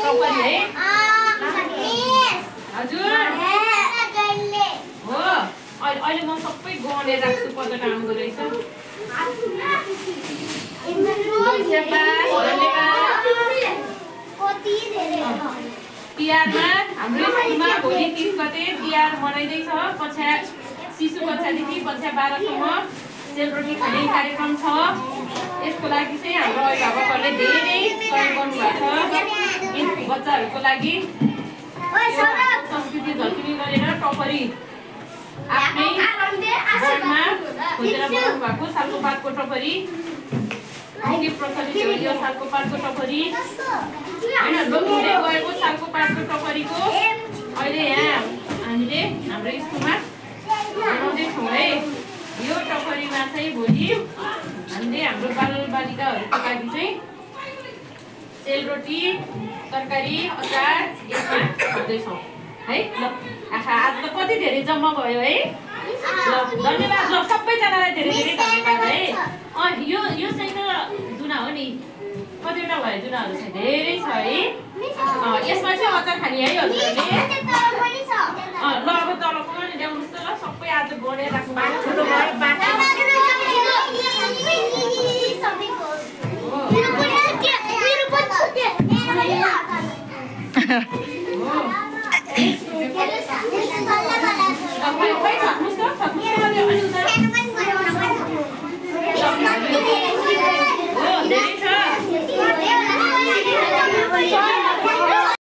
टपरी है हजुर हो अहिले म सबै गनेर राख्छु पत्ता आउँदो रहेछ तिहारमा हाम्रो स्कुलमा भोलि 30 गते तिहार मनाइँदैछ कक्षा शिशु कक्षादेखि कक्षा 12 सम्म सेलरोटी खाने कार्यक्रम छ यसको लागि चाहिँ हाम्रो अभिभावकहरूले धेरै सहयोग गर्नुभएको छ बच्चाहरूको लागि संस्कृति झल्किने गरेर टपरी आफ्नै घरमा खोजेर बनाउनु भएको सालको पातको टपरी के प्रचलित हो यो सालको पातको टपरी हैन लोकले गएको सालको पातको टपरीको अहिले यहाँ हामीले हाम्रो स्कुलमा बनाउँदै छौँ है यो टपरीमा चाहिँ भोलि हामीले हाम्रो बालबालिकाहरूको लागि चाहिँ सेलरोटी तरकारी अचार यसमा गर्दैछौँ है ल आखा आज त कति धेरै जम्मा भयो है ल धन्यवाद ल सबैजनालाई धेरै धेरै धन्यवाद है यो चाहिँ त दुना हो नि कतिवटा भयो दुनाहरू चाहिँ धेरै छ है यसमा चाहिँ अचार खाने है हजुरहरूले ल अब तलको पनि ल्याउनुहोस् त ल सबै आज गनेर राख्नु ठुलो भयो